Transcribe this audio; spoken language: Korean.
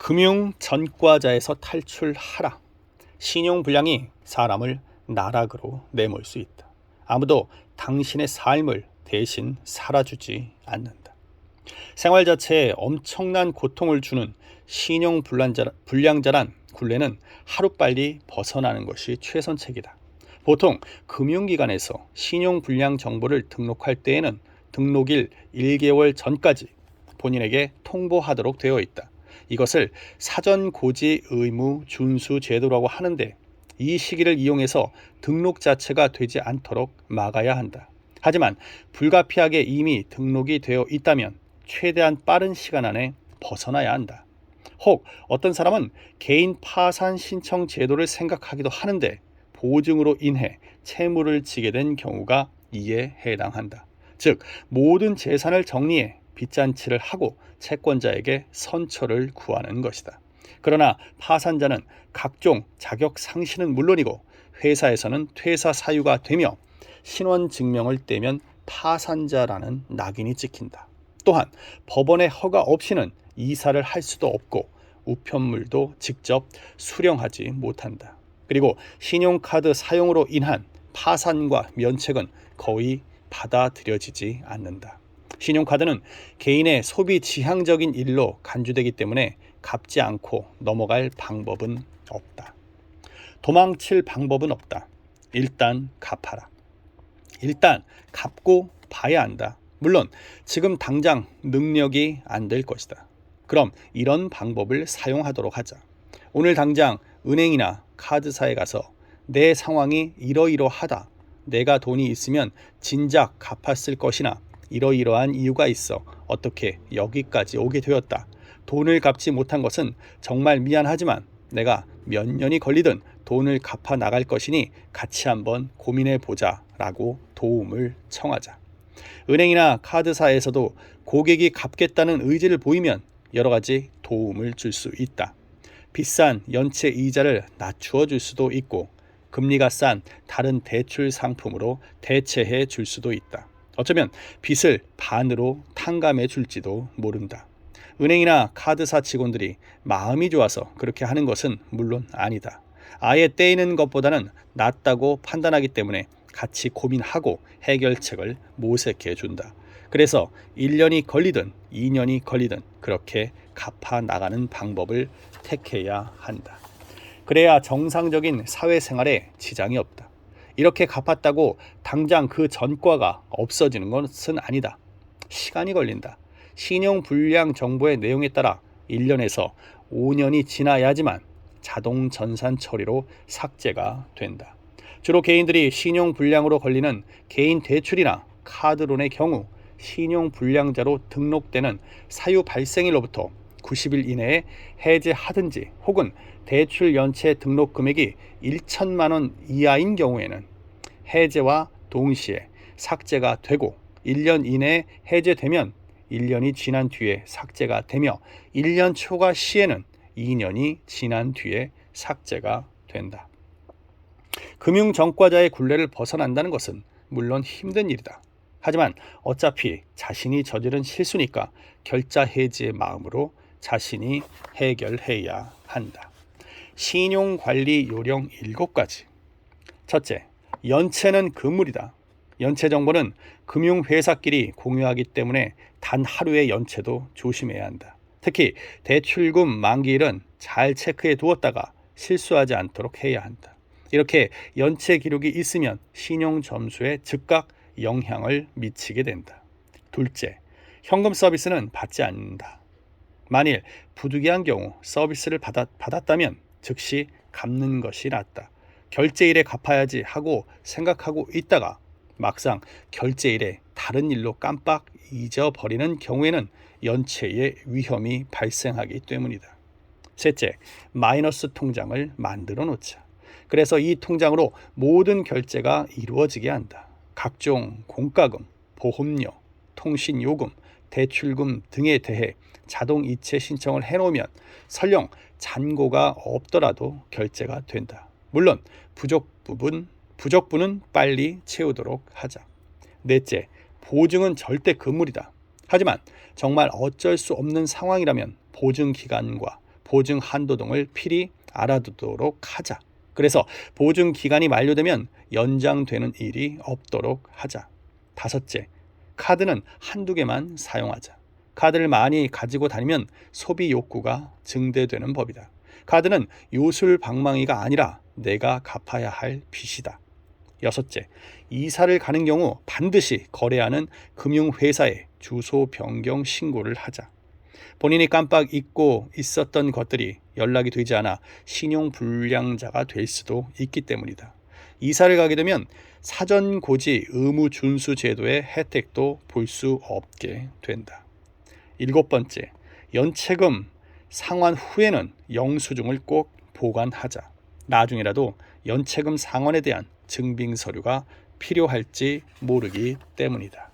금융 전과자에서 탈출하라. 신용불량이 사람을 나락으로 내몰 수 있다. 아무도 당신의 삶을 대신 살아주지 않는다. 생활 자체에 엄청난 고통을 주는 신용불량자란 굴레는 하루빨리 벗어나는 것이 최선책이다. 보통 금융기관에서 신용불량 정보를 등록할 때에는 등록일 1개월 전까지 본인에게 통보하도록 되어 있다. 이것을 사전고지 의무 준수 제도라고 하는데, 이 시기를 이용해서 등록 자체가 되지 않도록 막아야 한다. 하지만 불가피하게 이미 등록이 되어 있다면 최대한 빠른 시간 안에 벗어나야 한다. 혹 어떤 사람은 개인 파산 신청 제도를 생각하기도 하는데, 보증으로 인해 채무를 지게 된 경우가 이에 해당한다. 즉, 모든 재산을 정리해 빚잔치를 하고 채권자에게 선처를 구하는 것이다. 그러나 파산자는 각종 자격 상실은 물론이고 회사에서는 퇴사 사유가 되며 신원증명을 떼면 파산자라는 낙인이 찍힌다. 또한 법원의 허가 없이는 이사를 할 수도 없고 우편물도 직접 수령하지 못한다. 그리고 신용카드 사용으로 인한 파산과 면책은 거의 받아들여지지 않는다. 신용카드는 개인의 소비 지향적인 일로 간주되기 때문에 갚지 않고 넘어갈 방법은 없다. 도망칠 방법은 없다. 일단 갚아라. 일단 갚고 봐야 한다. 물론 지금 당장 능력이 안 될 것이다. 그럼 이런 방법을 사용하도록 하자. 오늘 당장 은행이나 카드사에 가서 내 상황이 이러이러하다. 내가 돈이 있으면 진작 갚았을 것이나 이러이러한 이유가 있어 어떻게 여기까지 오게 되었다. 돈을 갚지 못한 것은 정말 미안하지만 내가 몇 년이 걸리든 돈을 갚아 나갈 것이니 같이 한번 고민해 보자 라고 도움을 청하자. 은행이나 카드사에서도 고객이 갚겠다는 의지를 보이면 여러 가지 도움을 줄 수 있다. 비싼 연체 이자를 낮추어 줄 수도 있고 금리가 싼 다른 대출 상품으로 대체해 줄 수도 있다. 어쩌면 빚을 반으로 탕감해 줄지도 모른다. 은행이나 카드사 직원들이 마음이 좋아서 그렇게 하는 것은 물론 아니다. 아예 떼이는 것보다는 낫다고 판단하기 때문에 같이 고민하고 해결책을 모색해 준다. 그래서 1년이 걸리든 2년이 걸리든 그렇게 갚아 나가는 방법을 택해야 한다. 그래야 정상적인 사회생활에 지장이 없다. 이렇게 갚았다고 당장 그 전과가 없어지는 것은 아니다. 시간이 걸린다. 신용불량 정보의 내용에 따라 1년에서 5년이 지나야지만 자동 전산 처리로 삭제가 된다. 주로 개인들이 신용불량으로 걸리는 개인 대출이나 카드론의 경우 신용불량자로 등록되는 사유 발생일로부터 90일 이내에 해제하든지 혹은 대출 연체 등록 금액이 1천만 원 이하인 경우에는 해제와 동시에 삭제가 되고 1년 이내에 해제되면 1년이 지난 뒤에 삭제가 되며 1년 초과 시에는 2년이 지난 뒤에 삭제가 된다. 금융전과자의 굴레를 벗어난다는 것은 물론 힘든 일이다. 하지만 어차피 자신이 저지른 실수니까 결자 해지의 마음으로 자신이 해결해야 한다. 신용관리 요령 7가지. 첫째, 연체는 금물이다. 연체 정보는 금융회사끼리 공유하기 때문에 단 하루의 연체도 조심해야 한다. 특히 대출금 만기일은 잘 체크해 두었다가 실수하지 않도록 해야 한다. 이렇게 연체 기록이 있으면 신용 점수에 즉각 영향을 미치게 된다. 둘째, 현금 서비스는 받지 않는다. 만일 부득이한 경우 서비스를 받았다면 즉시 갚는 것이 낫다. 결제일에 갚아야지 하고 생각하고 있다가 막상 결제일에 다른 일로 깜빡 잊어버리는 경우에는 연체의 위험이 발생하기 때문이다. 셋째, 마이너스 통장을 만들어 놓자. 그래서 이 통장으로 모든 결제가 이루어지게 한다. 각종 공과금, 보험료, 통신요금, 대출금 등에 대해 자동 이체 신청을 해놓으면 설령 잔고가 없더라도 결제가 된다. 물론 부족분은 빨리 채우도록 하자. 넷째, 보증은 절대 금물이다. 하지만 정말 어쩔 수 없는 상황이라면 보증기간과 보증 한도 등을 필히 알아두도록 하자. 그래서 보증 기간이 만료되면 연장되는 일이 없도록 하자. 다섯째, 카드는 한두 개만 사용하자. 카드를 많이 가지고 다니면 소비 욕구가 증대되는 법이다. 카드는 요술 방망이가 아니라 내가 갚아야 할 빚이다. 여섯째, 이사를 가는 경우 반드시 거래하는 금융회사에 주소 변경 신고를 하자. 본인이 깜빡 잊고 있었던 것들이 연락이 되지 않아 신용불량자가 될 수도 있기 때문이다. 이사를 가게 되면 사전 고지 의무 준수 제도의 혜택도 볼 수 없게 된다. 일곱 번째, 연체금 상환 후에는 영수증을 꼭 보관하자. 나중에라도 연체금 상환에 대한 증빙 서류가 필요할지 모르기 때문이다.